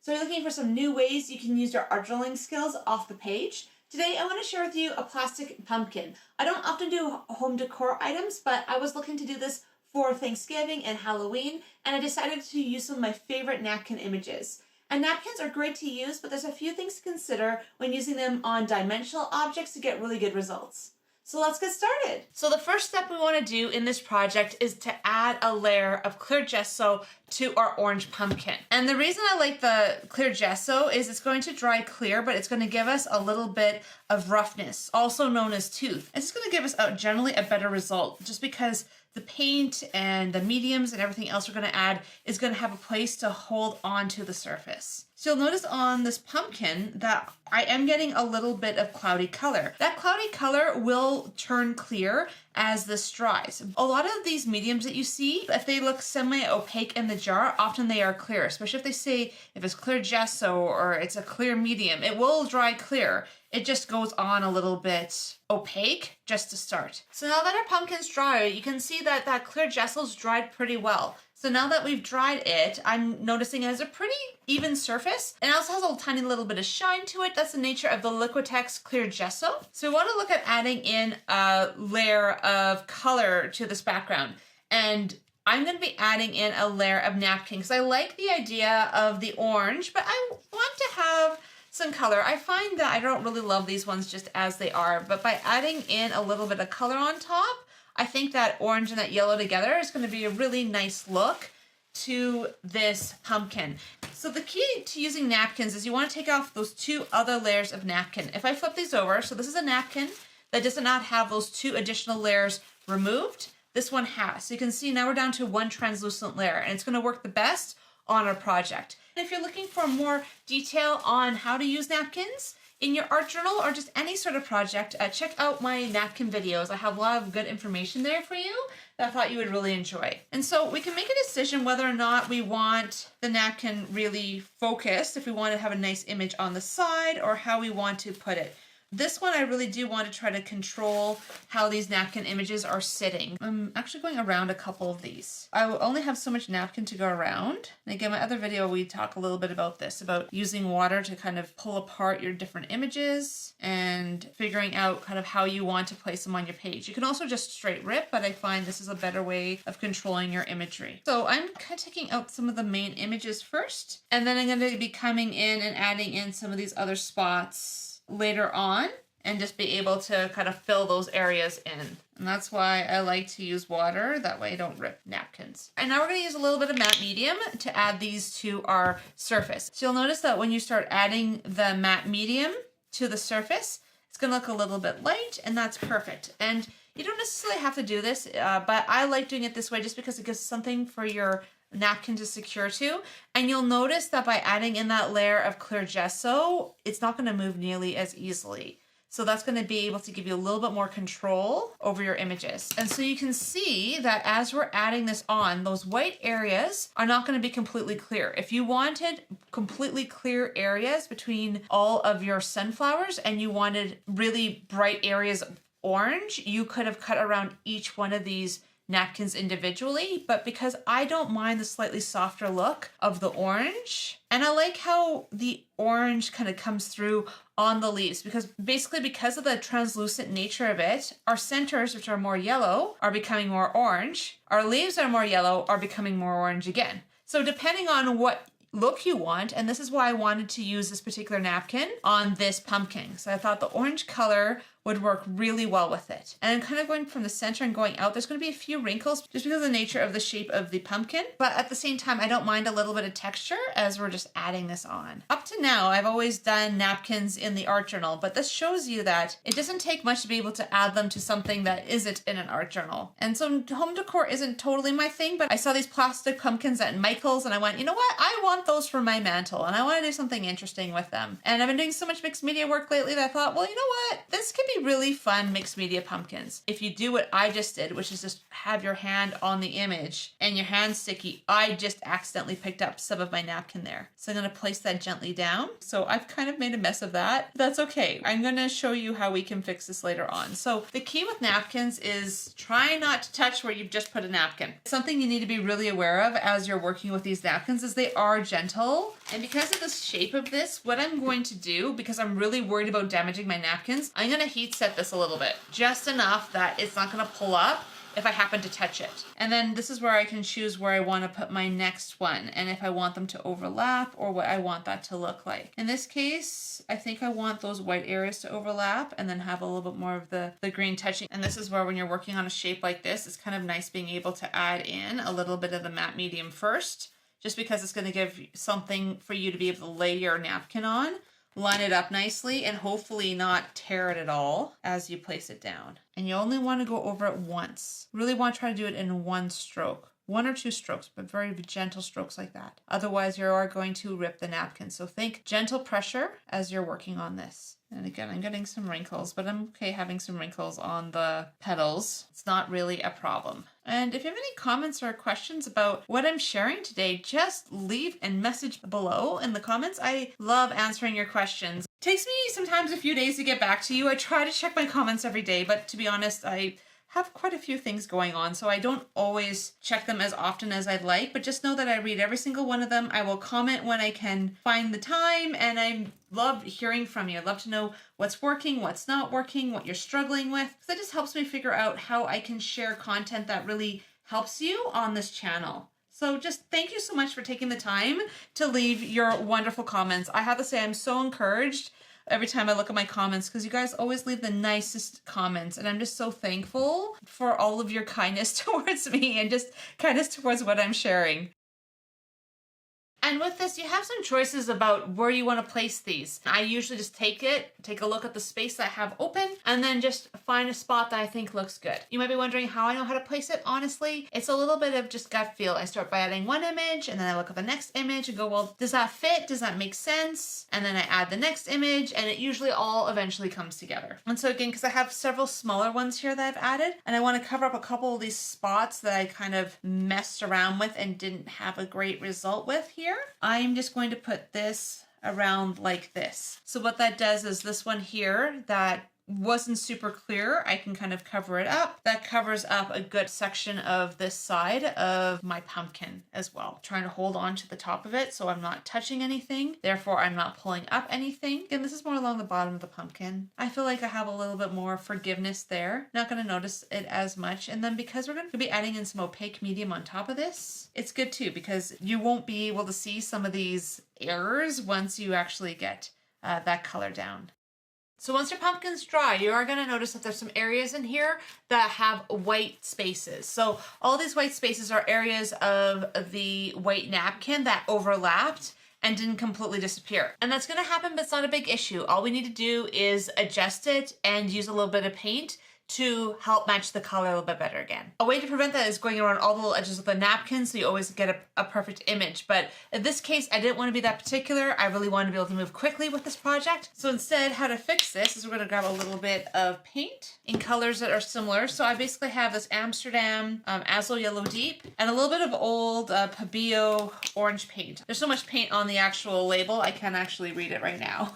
So you're looking for some new ways you can use your art journaling skills off the page. Today I want to share with you a plastic pumpkin. I don't often do home decor items, but I was looking to do this for Thanksgiving and Halloween, and I decided to use some of my favorite napkin images. And napkins are great to use, but there's a few things to consider when using them on dimensional objects to get really good results. So let's get started. So the first step we want to do in this project is to add a layer of clear gesso to our orange pumpkin. And the reason I like the clear gesso is it's going to dry clear, but it's going to give us a little bit of roughness, also known as tooth. It's going to give us generally a better result just because the paint and the mediums and everything else we're going to add is going to have a place to hold onto the surface. So you'll notice on this pumpkin that I am getting a little bit of cloudy color. That cloudy color will turn clear as this dries. A lot of these mediums that you see, if they look semi-opaque in the jar, often they are clear, especially if they say if it's clear gesso or it's a clear medium, it will dry clear. It just goes on a little bit opaque just to start. So now that our pumpkin's dry, you can see that that clear gesso's dried pretty well. So now that we've dried it, I'm noticing it has a pretty even surface and it also has a tiny little bit of shine to it. That's the nature of the Liquitex clear gesso. So we want to look at adding in a layer of color to this background. And I'm going to be adding in a layer of napkin because I like the idea of the orange, but I want to have some color. I find that I don't really love these ones just as they are, but by adding in a little bit of color on top, I think that orange and that yellow together is going to be a really nice look to this pumpkin. So the key to using napkins is you want to take off those two other layers of napkin. If I flip these over, so this is a napkin that does not have those two additional layers removed. This one has. So you can see now we're down to one translucent layer and it's going to work the best on our project. And if you're looking for more detail on how to use napkins in your art journal or just any sort of project, check out my napkin videos. I have a lot of good information there for you that I thought you would really enjoy. And so we can make a decision whether or not we want the napkin really focused, if we want to have a nice image on the side, or how we want to put it. This one I really do want to try to control how these napkin images are sitting. I'm actually going around a couple of these. I will only have so much napkin to go around. And again, my other video we talk a little bit about this, about using water to kind of pull apart your different images and figuring out kind of how you want to place them on your page. You can also just straight rip, but I find this is a better way of controlling your imagery. So I'm kind of taking out some of the main images first, and then I'm going to be coming in and adding in some of these other spots later on and just be able to kind of fill those areas in. And that's why I like to use water. That way I don't rip napkins. And now we're going to use a little bit of matte medium to add these to our surface. So you'll notice that when you start adding the matte medium to the surface, it's going to look a little bit light, and that's perfect. And you don't necessarily have to do this, but I like doing it this way just because it gives something for your napkin to secure to. And you'll notice that by adding in that layer of clear gesso, it's not going to move nearly as easily. So that's going to be able to give you a little bit more control over your images. And so you can see that as we're adding this on, those white areas are not going to be completely clear. If you wanted completely clear areas between all of your sunflowers and you wanted really bright areas of orange, you could have cut around each one of these napkins individually, but because I don't mind the slightly softer look of the orange, and I like how the orange kind of comes through on the leaves, because basically because of the translucent nature of it, our centers, which are more yellow, are becoming more orange. Our leaves are more yellow, are becoming more orange again. So depending on what look you want, and this is why I wanted to use this particular napkin on this pumpkin. So I thought the orange color would work really well with it. And I'm kind of going from the center and going out. There's going to be a few wrinkles just because of the nature of the shape of the pumpkin. But at the same time, I don't mind a little bit of texture as we're just adding this on. Up to now, I've always done napkins in the art journal, but this shows you that it doesn't take much to be able to add them to something that isn't in an art journal. And so home decor isn't totally my thing, but I saw these plastic pumpkins at Michael's and I went, you know what? I want those for my mantle and I want to do something interesting with them. And I've been doing so much mixed media work lately that I thought, well, you know what? This can be be really fun mixed media pumpkins. If you do what I just did, which is just have your hand on the image and your hand's sticky, I just accidentally picked up some of my napkin there. So I'm going to place that gently down. So I've kind of made a mess of that. That's okay. I'm going to show you how we can fix this later on. So the key with napkins is try not to touch where you've just put a napkin. Something you need to be really aware of as you're working with these napkins is they are gentle. And because of the shape of this, what I'm going to do, because I'm really worried about damaging my napkins, I'm going to heat set this a little bit, just enough that it's not going to pull up if I happen to touch it. And then this is where I can choose where I want to put my next one and if I want them to overlap or what I want that to look like. In this case, I think I want those white areas to overlap and then have a little bit more of the green touching. And this is where when you're working on a shape like this, it's kind of nice being able to add in a little bit of the matte medium first, just because it's going to give something for you to be able to lay your napkin on, line it up nicely, and hopefully not tear it at all as you place it down. And you only want to go over it once. Really want to try to do it in one stroke. 1 or 2 strokes, but very gentle strokes like that. Otherwise, you are going to rip the napkin. So think gentle pressure as you're working on this. And again, I'm getting some wrinkles, but I'm okay having some wrinkles on the petals. It's not really a problem. And if you have any comments or questions about what I'm sharing today, just leave a message below in the comments. I love answering your questions. It takes me sometimes a few days to get back to you. I try to check my comments every day, but to be honest, I have quite a few things going on, so I don't always check them as often as I'd like, but just know that I read every single one of them. I will comment when I can find the time, and I love hearing from you. I love to know what's working, what's not working, what you're struggling with, because that just helps me figure out how I can share content that really helps you on this channel. So just thank you so much for taking the time to leave your wonderful comments. I have to say I'm so encouraged every time I look at my comments because you guys always leave the nicest comments, and I'm just so thankful for all of your kindness towards me and just kindness towards what I'm sharing. And with this, you have some choices about where you want to place these. I usually just take a look at the space that I have open, and then just find a spot that I think looks good. You might be wondering how I know how to place it. Honestly, it's a little bit of just gut feel. I start by adding one image, and then I look at the next image and go, well, does that fit? Does that make sense? And then I add the next image, and it usually all eventually comes together. And so again, because I have several smaller ones here that I've added, and I want to cover up a couple of these spots that I kind of messed around with and didn't have a great result with here, I'm just going to put this around like this. So what that does is this one here that wasn't super clear, I can kind of cover it up. That covers up a good section of this side of my pumpkin as well. Trying to hold on to the top of it so I'm not touching anything, therefore I'm not pulling up anything. Again, this is more along the bottom of the pumpkin. I feel like I have a little bit more forgiveness there. Not going to notice it as much. And then because we're going to be adding in some opaque medium on top of this, it's good too because you won't be able to see some of these errors once you actually get that color down. So once your pumpkin's dry, you are going to notice that there's some areas in here that have white spaces. So all these white spaces are areas of the white napkin that overlapped and didn't completely disappear. And that's going to happen, but it's not a big issue. All we need to do is adjust it and use a little bit of paint to help match the color a little bit better again. A way to prevent that is going around all the little edges of the napkin so you always get a perfect image. But in this case, I didn't want to be that particular. I really wanted to be able to move quickly with this project. So instead, how to fix this is we're going to grab a little bit of paint in colors that are similar. So I basically have this Amsterdam Azo Yellow Deep and a little bit of old Pabio orange paint. There's so much paint on the actual label, I can't actually read it right now.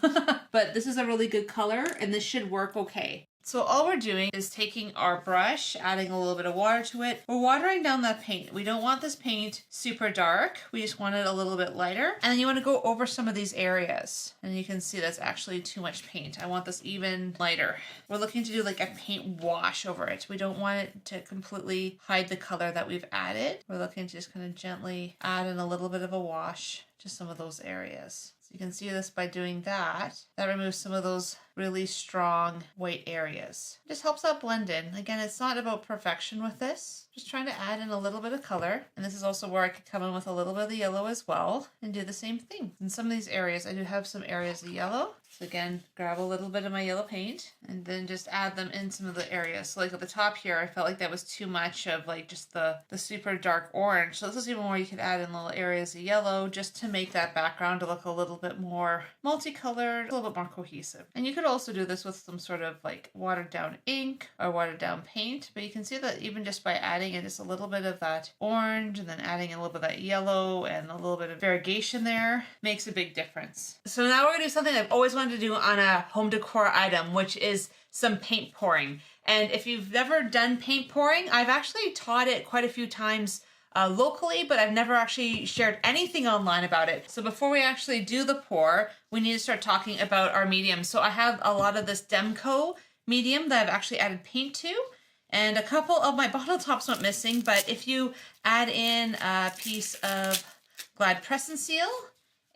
But this is a really good color and this should work okay. So all we're doing is taking our brush, adding a little bit of water to it. We're watering down that paint. We don't want this paint super dark. We just want it a little bit lighter. And then you want to go over some of these areas. And you can see that's actually too much paint. I want this even lighter. We're looking to do like a paint wash over it. We don't want it to completely hide the color that we've added. We're looking to just kind of gently add in a little bit of a wash to some of those areas. You can see this by doing that. That removes some of those really strong white areas. It just helps that blend in. Again, it's not about perfection with this. Just trying to add in a little bit of color. And this is also where I could come in with a little bit of the yellow as well and do the same thing. In some of these areas, I do have some areas of yellow. So again, grab a little bit of my yellow paint and then just add them in some of the areas. So like at the top here, I felt like that was too much of like just the super dark orange. So this is even where you could add in little areas of yellow just to make that background to look a little bit more multicolored, a little bit more cohesive. And you could could also do this with some sort of like watered down ink or watered down paint, but you can see that even just by adding in just a little bit of that orange and then adding a little bit of that yellow and a little bit of variegation there makes a big difference. So now we're gonna do something I've always wanted to do on a home decor item, which is some paint pouring. And if you've never done paint pouring, I've actually taught it quite a few times locally, but I've never actually shared anything online about it. So before we actually do the pour, we need to start talking about our medium. So I have a lot of this Demco medium that I've actually added paint to, and a couple of my bottle tops went missing, but if you add in a piece of Glad Press and Seal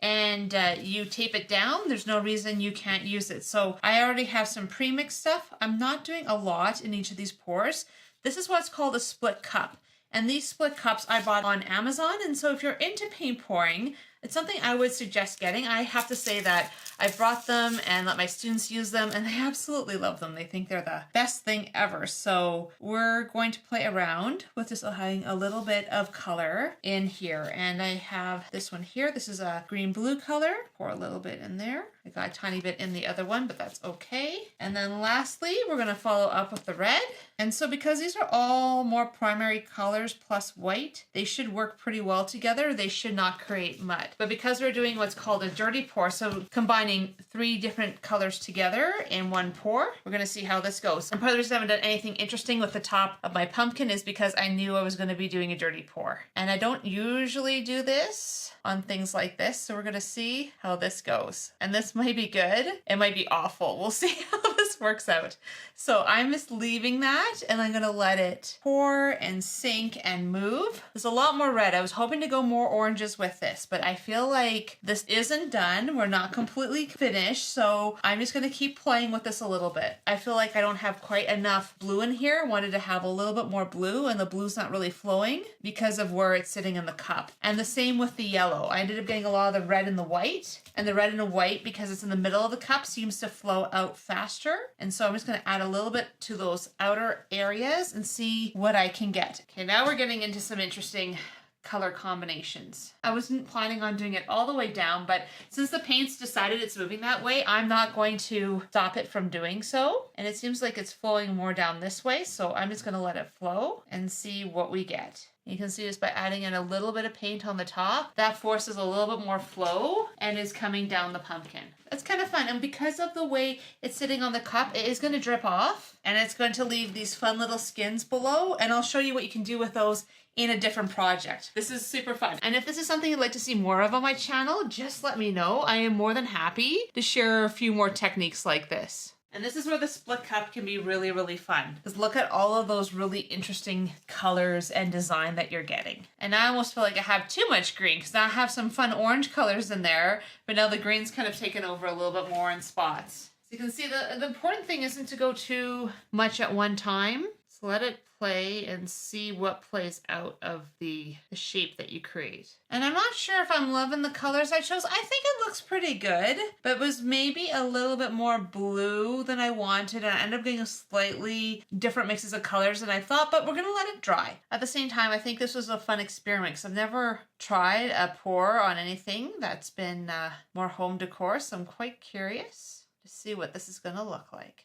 and you tape it down, there's no reason you can't use it. So I already have some pre-mixed stuff. I'm not doing a lot in each of these pours. This is what's called a split cup. And these split cups I bought on Amazon. And so if you're into paint pouring, it's something I would suggest getting. I have to say that I brought them and let my students use them, and they absolutely love them. They think they're the best thing ever. So we're going to play around with just having a little bit of color in here. And I have this one here. This is a green-blue color. Pour a little bit in there. I got a tiny bit in the other one, but that's okay. And then lastly, we're going to follow up with the red. And so because these are all more primary colors plus white, they should work pretty well together. They should not create mud. But because we're doing what's called a dirty pour, so combining 3 different colors together in one pour, we're going to see how this goes. And part of the reason I haven't done anything interesting with the top of my pumpkin is because I knew I was going to be doing a dirty pour. And I don't usually do this on things like this, so we're going to see how this goes. And this might be good, it might be awful. We'll see how this works out. So I'm just leaving that, and I'm going to let it pour and sink and move. There's a lot more red. I was hoping to go more oranges with this, but I feel like this isn't done. We're not completely finished, so I'm just going to keep playing with this a little bit. I feel like I don't have quite enough blue in here. I wanted to have a little bit more blue, and the blue's not really flowing because of where it's sitting in the cup. And the same with the yellow. I ended up getting a lot of the red and the white, and the red and the white, because it's in the middle of the cup, seems to flow out faster. And so I'm just going to add a little bit to those outer areas and see what I can get. Okay, now we're getting into some interesting color combinations. I wasn't planning on doing it all the way down, but since the paint's decided it's moving that way, I'm not going to stop it from doing so. And it seems like it's flowing more down this way, so I'm just going to let it flow and see what we get. You can see just by adding in a little bit of paint on the top, that forces a little bit more flow and is coming down the pumpkin. It's kind of fun, and because of the way it's sitting on the cup, it is going to drip off, and it's going to leave these fun little skins below, and I'll show you what you can do with those in a different project. This is super fun. And if this is something you'd like to see more of on my channel, just let me know. I am more than happy to share a few more techniques like this. And this is where the split cup can be really, really fun. Because look at all of those really interesting colors and design that you're getting. And I almost feel like I have too much green because now I have some fun orange colors in there, but now the green's kind of taken over a little bit more in spots. So you can see the important thing isn't to go too much at one time. So let it play and see what plays out of the shape that you create. And I'm not sure if I'm loving the colors I chose. I think it looks pretty good, but it was maybe a little bit more blue than I wanted, and I ended up getting a slightly different mixes of colors than I thought, but we're gonna let it dry. At the same time, I think this was a fun experiment because I've never tried a pour on anything that's been more home decor, so I'm quite curious to see what this is gonna look like.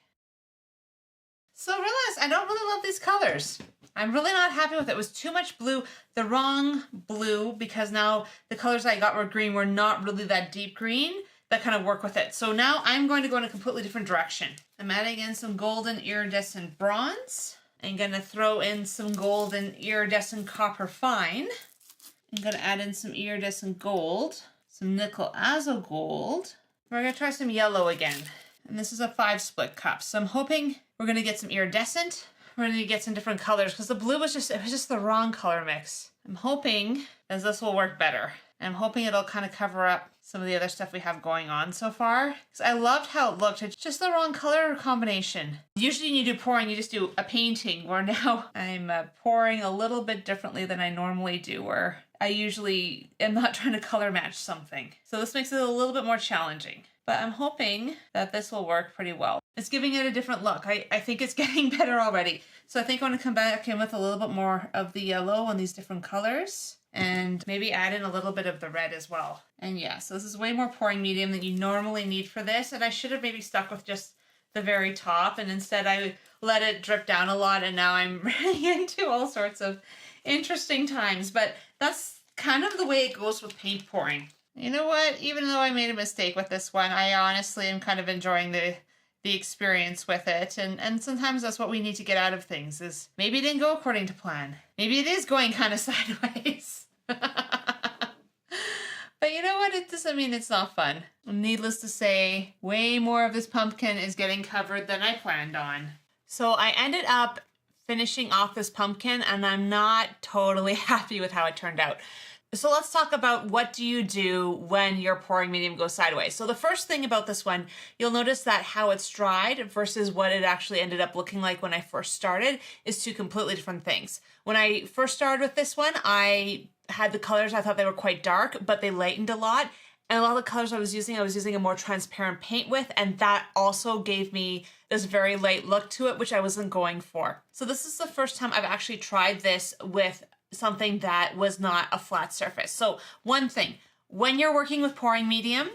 So I realized I don't really love these colors. I'm really not happy with it. It was too much blue, the wrong blue, because now the colors I got were green were not really that deep green that kind of work with it. So now I'm going to go in a completely different direction. I'm adding in some golden iridescent bronze. I'm going to throw in some golden iridescent copper fine. I'm going to add in some iridescent gold, some nickel azo gold. We're going to try some yellow again. And this is a 5 split cup. So I'm hoping we're going to get some iridescent. We're going to get some different colors because the blue was just the wrong color mix. I'm hoping that this will work better. And I'm hoping it'll kind of cover up some of the other stuff we have going on so far. Because I loved how it looked. It's just the wrong color combination. Usually when you do pouring, you just do a painting, where now I'm pouring a little bit differently than I normally do, where I usually am not trying to color match something. So this makes it a little bit more challenging. But I'm hoping that this will work pretty well. It's giving it a different look. I think it's getting better already. So I think I want to come back in with a little bit more of the yellow and these different colors and maybe add in a little bit of the red as well. And yeah, so this is way more pouring medium than you normally need for this, and I should have maybe stuck with just the very top, and instead I let it drip down a lot, and now I'm running into all sorts of interesting times. But that's kind of the way it goes with paint pouring. You know what? Even though I made a mistake with this one, I honestly am kind of enjoying the experience with it. And sometimes that's what we need to get out of things, is maybe it didn't go according to plan. Maybe it is going kind of sideways. But you know what? It doesn't mean it's not fun. Needless to say, way more of this pumpkin is getting covered than I planned on. So I ended up finishing off this pumpkin, and I'm not totally happy with how it turned out. So let's talk about what do you do when your pouring medium goes sideways. So the first thing about this one, you'll notice that how it's dried versus what it actually ended up looking like when I first started is two completely different things. When I first started with this one, I had the colors, I thought they were quite dark, but they lightened a lot. And a lot of the colors I was using a more transparent paint with, and that also gave me this very light look to it, which I wasn't going for. So this is the first time I've actually tried this with something that was not a flat surface. So one thing, when you're working with pouring medium,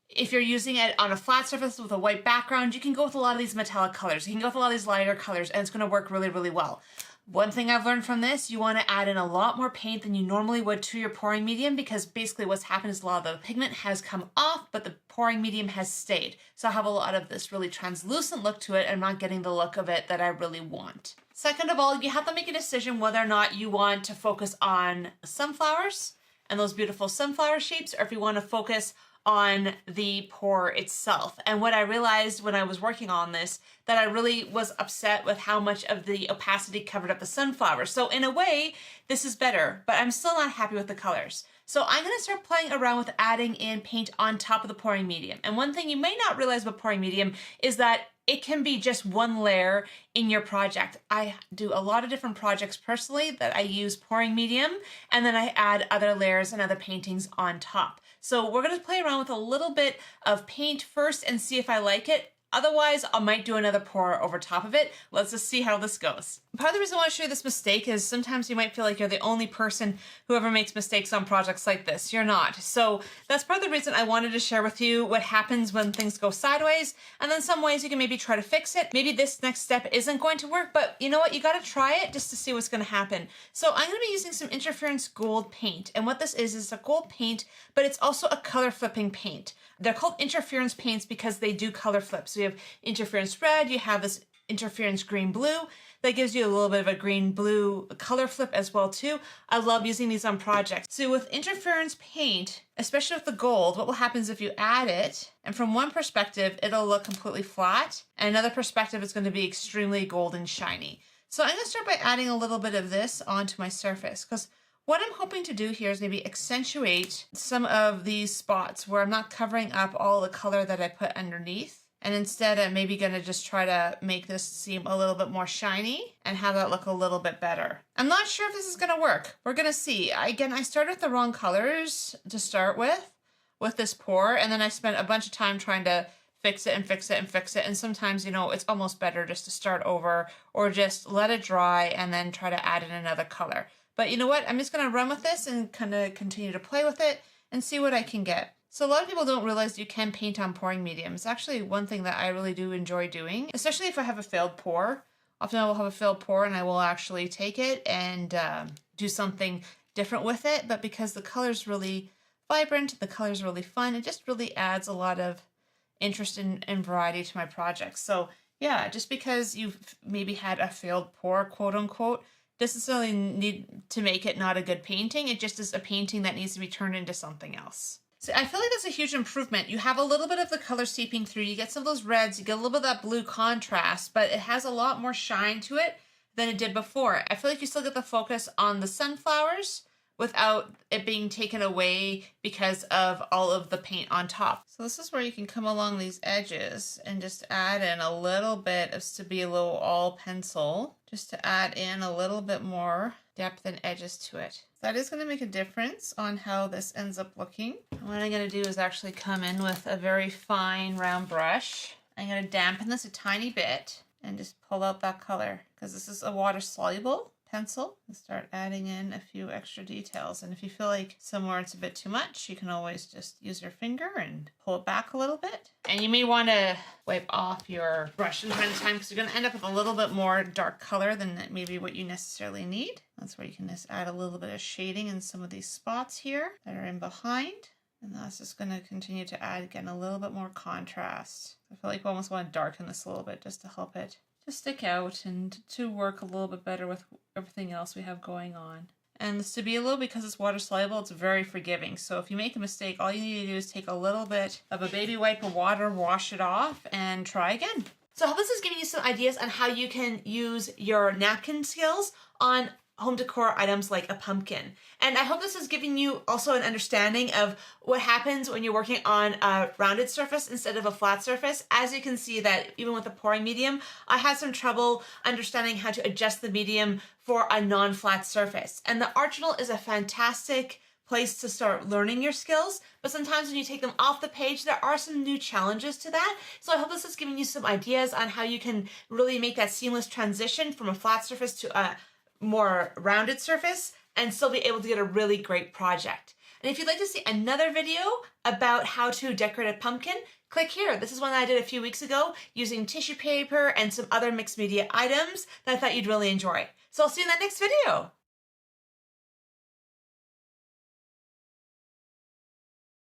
if you're using it on a flat surface with a white background, you can go with a lot of these metallic colors. You can go with a lot of these lighter colors, and it's going to work really, really well. One thing I've learned from this, you want to add in a lot more paint than you normally would to your pouring medium, because basically what's happened is a lot of the pigment has come off, but the pouring medium has stayed. So I have a lot of this really translucent look to it, and I'm not getting the look of it that I really want. Second of all, you have to make a decision whether or not you want to focus on sunflowers and those beautiful sunflower shapes, or if you want to focus on the pour itself. And what I realized when I was working on this, that I really was upset with how much of the opacity covered up the sunflowers. So in a way, this is better, but I'm still not happy with the colors. So I'm going to start playing around with adding in paint on top of the pouring medium. And one thing you may not realize about pouring medium is that it can be just one layer in your project. I do a lot of different projects personally that I use pouring medium, and then I add other layers and other paintings on top. So we're going to play around with a little bit of paint first and see if I like it. Otherwise, I might do another pour over top of it. Let's just see how this goes. Part of the reason I want to show you this mistake is sometimes you might feel like you're the only person who ever makes mistakes on projects like this. You're not. So that's part of the reason I wanted to share with you what happens when things go sideways, and then some ways you can maybe try to fix it. Maybe this next step isn't going to work, but you know what? You got to try it just to see what's going to happen. So I'm going to be using some interference gold paint, and what this is a gold paint, but it's also a color flipping paint. They're called interference paints because they do color flip. So you have interference red, you have this interference green blue. That gives you a little bit of a green blue color flip as well too. I love using these on projects. So with interference paint, especially with the gold, what will happen is if you add it, and from one perspective, it'll look completely flat, and another perspective, it's going to be extremely gold and shiny. So I'm going to start by adding a little bit of this onto my surface, because what I'm hoping to do here is maybe accentuate some of these spots where I'm not covering up all the color that I put underneath. And instead, I'm maybe going to just try to make this seem a little bit more shiny and have that look a little bit better. I'm not sure if this is going to work. We're going to see. Again, I started with the wrong colors to start with this pour, and then I spent a bunch of time trying to fix it and fix it and fix it. And sometimes, you know, it's almost better just to start over or just let it dry and then try to add in another color. But you know what? I'm just going to run with this and kind of continue to play with it and see what I can get. So a lot of people don't realize you can paint on pouring medium. It's actually one thing that I really do enjoy doing, especially if I have a failed pour. Often I will have a failed pour and I will actually take it and do something different with it. But because the color's really vibrant, the color's really fun, it just really adds a lot of interest and variety to my projects. So yeah, just because you've maybe had a failed pour, quote unquote, doesn't necessarily need to make it not a good painting. It just is a painting that needs to be turned into something else. So I feel like that's a huge improvement. You have a little bit of the color seeping through. You get some of those reds. You get a little bit of that blue contrast, but it has a lot more shine to it than it did before. I feel like you still get the focus on the sunflowers without it being taken away because of all of the paint on top. So this is where you can come along these edges and just add in a little bit of Stabilo all pencil, just to add in a little bit more depth and edges to it. That is going to make a difference on how this ends up looking. And what I'm going to do is actually come in with a very fine round brush. I'm going to dampen this a tiny bit and just pull out that color because this is a water soluble pencil and start adding in a few extra details. And if you feel like somewhere it's a bit too much, you can always just use your finger and pull it back a little bit. And you may want to wipe off your brush from time to time because you're going to end up with a little bit more dark color than maybe what you necessarily need. That's where you can just add a little bit of shading in some of these spots here that are in behind. And that's just going to continue to add, again, a little bit more contrast. I feel like we almost want to darken this a little bit just to help it to stick out and to work a little bit better with everything else we have going on. And the stabilo, because it's water soluble, it's very forgiving. So if you make a mistake, all you need to do is take a little bit of a baby wipe of water, wash it off, and try again. So I hope this is giving you some ideas on how you can use your napkin skills on home decor items like a pumpkin. And I hope this is giving you also an understanding of what happens when you're working on a rounded surface instead of a flat surface. As you can see that even with the pouring medium, I had some trouble understanding how to adjust the medium for a non-flat surface. And the art journal is a fantastic place to start learning your skills, but sometimes when you take them off the page, there are some new challenges to that. So I hope this is giving you some ideas on how you can really make that seamless transition from a flat surface to a more rounded surface and still be able to get a really great project. And if you'd like to see another video about how to decorate a pumpkin, click here. This is one I did a few weeks ago using tissue paper and some other mixed media items that I thought you'd really enjoy. So I'll see you in that next video.